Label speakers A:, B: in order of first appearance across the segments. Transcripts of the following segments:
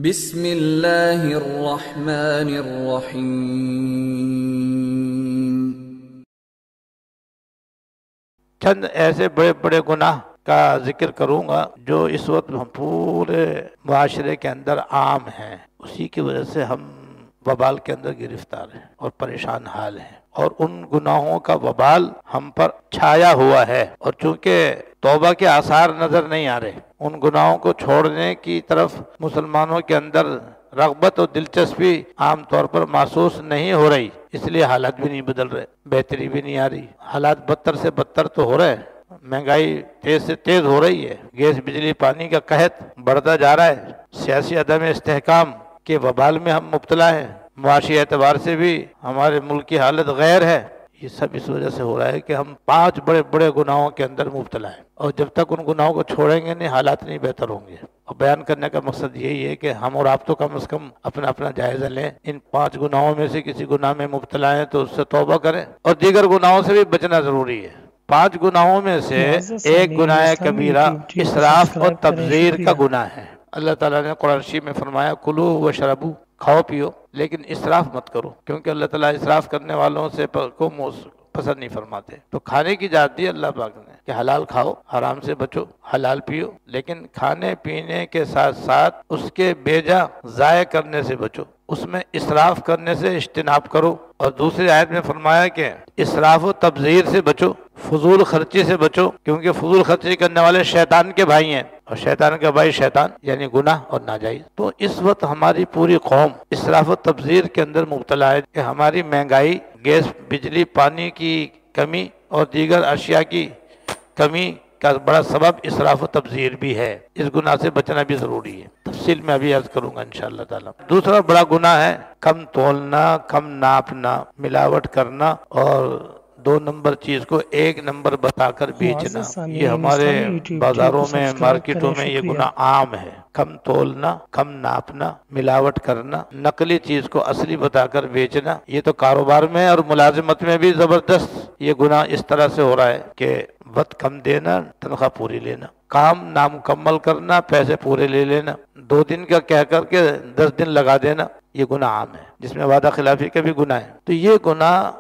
A: بسم اللہ الرحمن الرحیم۔
B: چند ایسے بڑے بڑے گناہ کا ذکر کروں گا جو اس وقت ہم پورے معاشرے کے اندر عام ہیں، اسی کی وجہ سے ہم وبال کے اندر گرفتار ہیں اور پریشان حال ہیں، اور ان گناہوں کا وبال ہم پر چھایا ہوا ہے، اور چونکہ توبہ کے آثار نظر نہیں آ رہے، ان گناہوں کو چھوڑنے کی طرف مسلمانوں کے اندر رغبت اور دلچسپی عام طور پر محسوس نہیں ہو رہی، اس لیے حالات بھی نہیں بدل رہے، بہتری بھی نہیں آ رہی، حالات بدتر سے بدتر تو ہو رہے ہیں، مہنگائی تیز سے تیز ہو رہی ہے، گیس بجلی پانی کا قحط بڑھتا جا رہا ہے، سیاسی عدم استحکام کے وبال میں ہم مبتلا ہیں، معاشی اعتبار سے بھی ہمارے ملک کی حالت غیر ہے۔ یہ سب اس وجہ سے ہو رہا ہے کہ ہم 5 بڑے بڑے گناہوں کے اندر مبتلا ہیں، اور جب تک ان گناہوں کو چھوڑیں گے نہیں، حالات نہیں بہتر ہوں گے۔ اور بیان کرنے کا مقصد یہی ہے کہ ہم اور آپ تو کم از کم اپنا جائزہ لیں، ان 5 گناہوں میں سے کسی گناہ میں مبتلا ہیں تو اس سے توبہ کریں، اور دیگر گناہوں سے بھی بچنا ضروری ہے۔ 5 گناہوں میں سے ایک گناہ کبیرہ اسراف اور تبذیر کا گناہ ہے۔ اللہ تعالیٰ نے قرآن شریف میں فرمایا کلوا واشربوا، کھاؤ پیو لیکن اسراف مت کرو، کیونکہ اللہ تعالیٰ اسراف کرنے والوں سے کو پسند نہیں فرماتے۔ تو کھانے کی اجازت دی اللہ پاک نے کہ حلال کھاؤ، حرام سے بچو، حلال پیو، لیکن کھانے پینے کے ساتھ ساتھ اس کے بیجا ضائع کرنے سے بچو، اس میں اسراف کرنے سے اجتناب کرو۔ اور دوسری آیت میں فرمایا کہ اسراف و تبذیر سے بچو، فضول خرچی سے بچو، کیونکہ فضول خرچی کرنے والے شیطان کے بھائی ہیں، اور شیطان کا بھائی شیطان یعنی گناہ اور ناجائز۔ تو اس وقت ہماری پوری قوم اسراف و تبذیر کے اندر مبتلا ہے کہ ہماری مہنگائی، گیس بجلی پانی کی کمی اور دیگر اشیاء کی کمی کا بڑا سبب اسراف و تبذیر بھی ہے، اس گناہ سے بچنا بھی ضروری ہے، تفصیل میں ابھی عرض کروں گا انشاءاللہ تعالی۔ دوسرا بڑا گناہ ہے کم تولنا، کم ناپنا، ملاوٹ کرنا، اور 2 نمبر چیز کو 1 نمبر بتا کر بیچنا۔ یہ ہمارے بازاروں میں، مارکیٹوں میں یہ گناہ عام ہے، کم تولنا، کم ناپنا، ملاوٹ کرنا، نقلی چیز کو اصلی بتا کر بیچنا۔ یہ تو کاروبار میں اور ملازمت میں بھی زبردست یہ گناہ اس طرح سے ہو رہا ہے کہ وقت کم دینا، تنخواہ پوری لینا، کام نامکمل کرنا، پیسے پورے لے لینا، 2 دن کا کہہ کر کے 10 دن لگا دینا، یہ گناہ عام ہے، جس میں وعدہ خلافی کا بھی گناہ ہے۔ تو یہ گناہ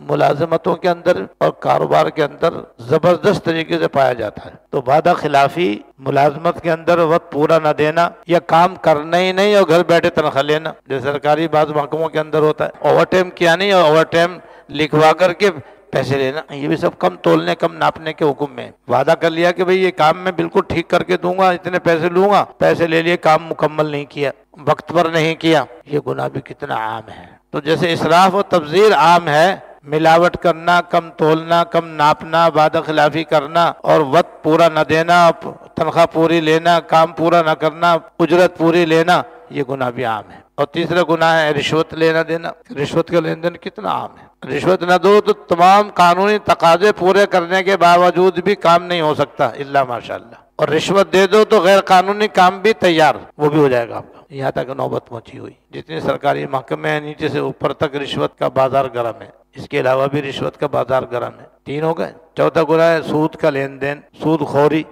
B: ملازمتوں کے اندر اور کاروبار کے اندر زبردست طریقے سے پایا جاتا ہے۔ تو وعدہ خلافی، ملازمت کے اندر وقت پورا نہ دینا، یا کام کرنا ہی نہیں اور گھر بیٹھے تنخواہ لینا، جیسے سرکاری بعض محکموں کے اندر ہوتا ہے، اوور ٹائم کیا نہیں اور اوور ٹائم لکھوا کر کے پیسے لینا، یہ بھی سب کم تولنے، کم ناپنے کے حکم میں۔ وعدہ کر لیا کہ بھئی یہ کام میں بالکل ٹھیک کر کے دوں گا، اتنے پیسے لوں گا، پیسے لے لیے، کام مکمل نہیں کیا، وقت پر نہیں کیا، یہ گناہ بھی کتنا عام ہے۔ تو جیسے اسراف و تبذیر عام ہے، ملاوٹ کرنا، کم تولنا، کم ناپنا، وعدہ خلافی کرنا اور وقت پورا نہ دینا، تنخواہ پوری لینا، کام پورا نہ کرنا، اجرت پوری لینا، یہ گناہ بھی عام ہے۔ اور تیسرا گناہ ہے رشوت لینا دینا۔ رشوت کا لین دین کتنا عام ہے، رشوت نہ دو تو تمام قانونی تقاضے پورے کرنے کے باوجود بھی کام نہیں ہو سکتا الا ماشاءاللہ، اور رشوت دے دو تو غیر قانونی کام بھی تیار، وہ بھی ہو جائے گا آپ کا۔ یہاں تک نوبت پہنچی ہوئی، جتنے سرکاری محکمے ہیں نیچے سے اوپر تک رشوت کا بازار گرم ہے، اس کے علاوہ بھی رشوت کا بازار گرم ہے۔ 3 ہو گئے۔ چوتھا گناہ ہے سود کا لین دین، سود خوری،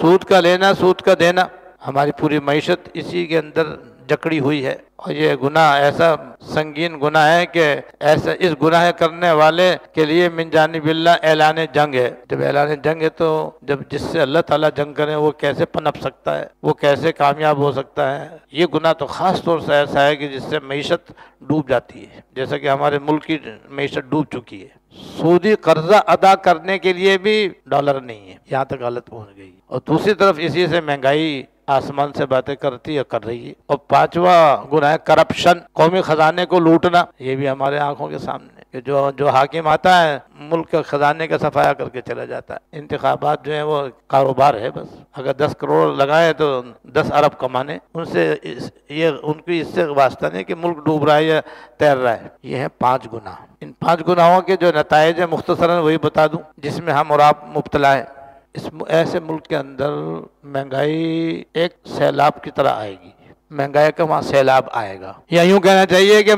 B: سود کا لینا، سود کا دینا۔ ہماری پوری معیشت اسی کے اندر جکڑی ہوئی ہے، اور یہ گناہ ایسا سنگین گناہ ہے کہ ایسا اس گناہ کرنے والے کے لیے من جانب اللہ اعلان جنگ ہے۔ جب اعلان جنگ ہے تو جب جس سے اللہ تعالیٰ جنگ کرے وہ کیسے پنپ سکتا ہے، وہ کیسے کامیاب ہو سکتا ہے۔ یہ گناہ تو خاص طور سے ایسا ہے کہ جس سے معیشت ڈوب جاتی ہے، جیسا کہ ہمارے ملک کی معیشت ڈوب چکی ہے۔ سودی قرضہ ادا کرنے کے لیے بھی ڈالر نہیں ہے، یہاں تک حالت پہنچ گئی۔ اور دوسری طرف اسی سے مہنگائی آسمان سے باتیں کرتی ہے، کر رہی ہے۔ اور 5واں گناہ ہے کرپشن، قومی خزانے کو لوٹنا۔ یہ بھی ہمارے آنکھوں کے سامنے کہ جو حاکم آتا ہے ملک کے خزانے کا صفایا کر کے چلا جاتا ہے۔ انتخابات جو ہیں وہ کاروبار ہے، بس اگر 10 کروڑ لگائے تو 10 ارب کمانے، ان سے یہ ان کی اس سے واسطہ نہیں کہ ملک ڈوب رہا ہے یا تیر رہا ہے۔ یہ ہیں 5 گناہ۔ ان 5 گناہوں کے جو نتائج ہیں مختصراً وہی بتا دوں جس میں ہم اور آپ مبتلا ہیں۔ اس ایسے ملک کے اندر مہنگائی ایک سیلاب کی طرح آئے گی، مہنگائی کا وہاں سیلاب آئے گا، یا یوں کہنا چاہیے کہ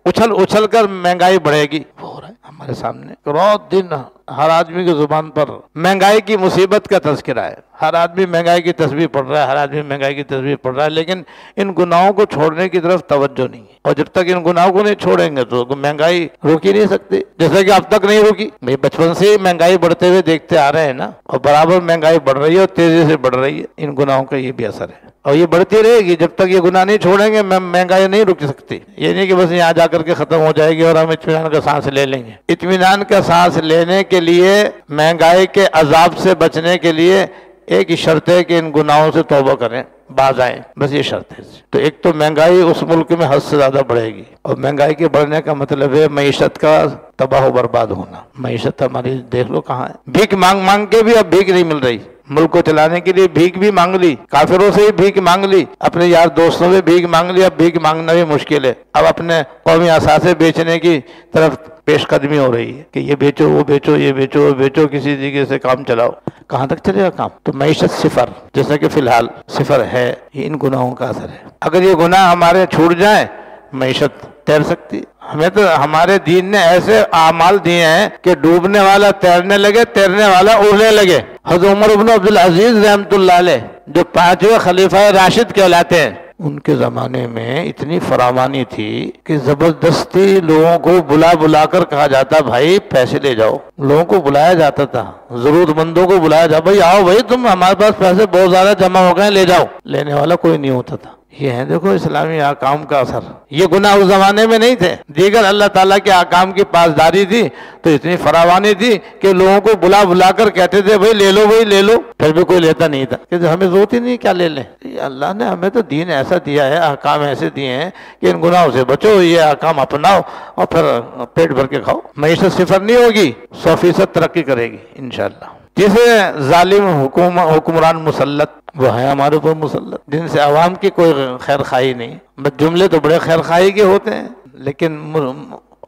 B: اچھل اچھل کر مہنگائی بڑھے گی۔ وہ ہو رہا ہے ہمارے سامنے، رات دن ہر آدمی کی زبان پر مہنگائی کی مصیبت کا تذکرہ ہے، ہر آدمی مہنگائی کی تسبیح پڑھ رہا ہے، ہر آدمی مہنگائی کی تسبیح پڑھ رہا ہے، لیکن ان گناہوں کو چھوڑنے کی طرف توجہ نہیں ہے، اور جب تک ان گناہوں کو نہیں چھوڑیں گے تو مہنگائی روک ہی نہیں سکتی، جیسے کہ اب تک نہیں روکی۔ بھئی بچپن سے ہی مہنگائی بڑھتے ہوئے دیکھتے آ رہے ہیں نا، اور برابر مہنگائی بڑھ رہی ہے اور تیزی سے بڑھ رہی ہے، ان گناہوں کا یہ بھی اثر ہے، اور یہ بڑھتی رہے گی جب تک یہ گناہ نہیں چھوڑیں گے، مہنگائی نہیں رک سکتی۔ یہ نہیں کہ بس یہاں جا کر کے ختم ہو جائے گی اور ہم اطمینان کا سانس لے لیں گے۔ اطمینان کا سانس لینے کے لیے، مہنگائی کے عذاب سے بچنے کے لیے ایک ہی شرط ہے کہ ان گناہوں سے توبہ کریں، باز آئیں، بس یہ شرط ہے۔ تو ایک تو مہنگائی اس ملک میں حد سے زیادہ بڑھے گی، اور مہنگائی کے بڑھنے کا مطلب ہے معیشت کا تباہ و برباد ہونا۔ معیشت ہماری دیکھ لو کہاں ہے، بھیک مانگ مانگ کے بھی اب بھیک نہیں مل رہی، ملک کو چلانے کے لیے بھیک بھی مانگ لی، کافروں سے بھی بھیک مانگ لی، اپنے یار دوستوں سے بھیک مانگ لی، اب بھیک مانگنا بھی مشکل ہے۔ اب اپنے قومی اثاثے بیچنے کی طرف پیش قدمی ہو رہی ہے کہ یہ بیچو وہ بیچو یہ بیچو وہ بیچو، کسی طریقے سے کام چلاؤ۔ کہاں تک چلے گا کام؟ تو معیشت صفر، جیسا کہ فی الحال صفر ہے، یہ ان گناہوں کا اثر ہے۔ اگر یہ گناہ ہمارے چھوٹ جائیں، معیشت تیر سکتی۔ ہمیں تو ہمارے دین نے ایسے اعمال دیے ہیں کہ ڈوبنے والا تیرنے لگے، تیرنے والا اڑنے لگے۔ حضرت عمر بن عبدالعزیز رحمۃ اللہ علیہ، جو 5ویں خلیفہ راشد کہلاتے ہیں، ان کے زمانے میں اتنی فراوانی تھی کہ زبردستی لوگوں کو بلا بلا کر کہا جاتا بھائی پیسے لے جاؤ، لوگوں کو بلایا جاتا تھا، ضرورت مندوں کو بلایا جاتا، بھائی آؤ بھائی تم ہمارے پاس پیسے بہت زیادہ جمع ہو گئے لے جاؤ، لینے والا کوئی نہیں ہوتا تھا۔ یہ ہے دیکھو اسلامی احکام کا اثر۔ یہ گناہ اس زمانے میں نہیں تھے، دیگر اللہ تعالیٰ کے احکام کی پاسداری تھی، تو اتنی فراوانی تھی کہ لوگوں کو بلا بلا کر کہتے تھے بھائی لے لو بھائی لے لو، پھر بھی کوئی لیتا نہیں تھا کہ ہمیں ضرورت ہی نہیں کیا لے لیں۔ اللہ نے ہمیں تو دین ایسا دیا ہے، احکام ایسے دیے ہیں کہ ان گناہوں سے بچو، یہ احکام اپناؤ اور پھر پیٹ بھر کے کھاؤ۔ معیشت صفر نہیں ہوگی، 100% ترقی کرے گی انشاءاللہ۔ جسے ظالم حکمران مسلط، وہ ہے ہمارے اوپر مسلط، جن سے عوام کی کوئی خیر خواہی نہیں۔ بس جملے تو بڑے خیر خواہی کے ہوتے ہیں، لیکن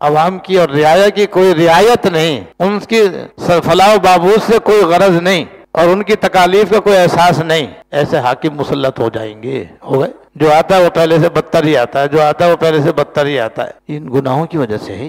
B: عوام کی اور رعایا کی کوئی رعایت نہیں، ان کی فلاح و بہبود سے کوئی غرض نہیں، اور ان کی تکالیف کا کوئی احساس نہیں۔ ایسے حاکم مسلط ہو جائیں گے، ہو گئے۔ جو آتا ہے وہ پہلے سے بدتر ہی آتا ہے، جو آتا ہے وہ پہلے سے بدتر ہی آتا ہے۔ ان گناہوں کی وجہ سے ہے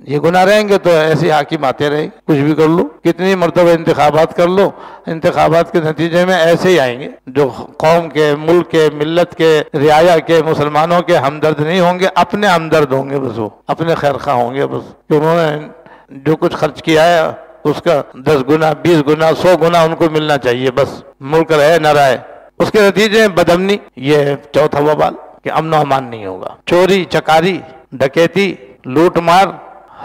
B: یہ گناہ رہیں گے تو ایسے حاکم آتے رہیں گے، کچھ بھی کر لو، کتنی مرتبہ انتخابات کر لو، انتخابات کے نتیجے میں ایسے ہی آئیں گے جو قوم کے، ملک کے، ملت کے، رعایا کے، مسلمانوں کے ہمدرد نہیں ہوں گے، اپنے ہمدرد ہوں گے، بس وہ اپنے خیر خواہ ہوں گے، بس کہ انہوں نے جو کچھ خرچ کیا ہے اس کا 10 گنا 20 گنا 100 گنا ان کو ملنا چاہیے، بس ملک رہے نہ رہے۔ اس کے نتیجے میں بدامنی، یہ چوتھا وبال کہ امن و امان نہیں ہوگا، چوری چکاری ڈکیتی لوٹ مار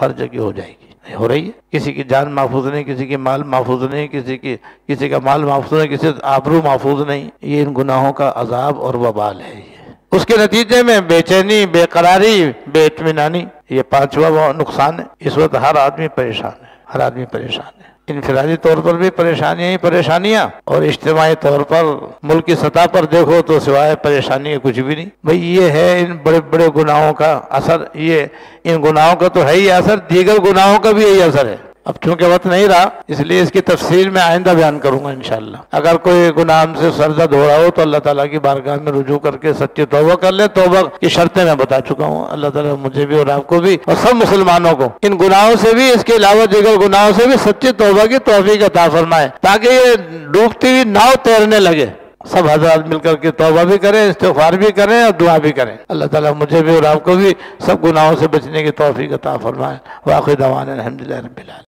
B: ہر جگہ ہو جائے گی، ہو رہی ہے۔ کسی کی جان محفوظ نہیں، کسی کی مال محفوظ نہیں، کسی کا مال محفوظ نہیں، کسی آبرو محفوظ نہیں۔ یہ ان گناہوں کا عذاب اور وبال ہے۔ اس کے نتیجے میں بے چینی، بے قراری، بے اطمینانی، یہ 5واں نقصان ہے۔ اس وقت ہر آدمی پریشان ہے، ہر آدمی پریشان ہے۔ انفرادی طور پر بھی پریشانیاں ہی پریشانیاں، اور اجتماعی طور پر ملک کی سطح پر دیکھو تو سوائے پریشانی کے کچھ بھی نہیں۔ بھئی یہ ہے ان بڑے بڑے گناہوں کا اثر، یہ ان گناہوں کا تو ہے ہی اثر، دیگر گناہوں کا بھی یہی اثر ہے۔ اب چونکہ وقت نہیں رہا اس لیے اس کی تفصیل میں آئندہ بیان کروں گا انشاءاللہ۔ اگر کوئی گناہ ہم سے سرزد ہو رہا ہو تو اللہ تعالیٰ کی بارگاہ میں رجوع کر کے سچی توبہ کر لیں۔ توبہ کی شرطیں میں بتا چکا ہوں، اللہ تعالیٰ مجھے بھی اور آپ کو بھی اور سب مسلمانوں کو ان گناہوں سے بھی، اس کے علاوہ دیگر گناہوں سے بھی سچی توبہ کی توفیق عطا فرمائے، تاکہ یہ ڈوبتی ہوئی ناؤ تیرنے لگے۔ سب حضرات مل کر کے توبہ بھی کریں، استغفار بھی کریں اور دعا بھی کریں۔ اللہ تعالیٰ مجھے بھی اور آپ کو بھی سب گناہوں سے بچنے کی توفیق عطا فرمائے۔ وآخر دعوانا الحمدللہ رب العالمین۔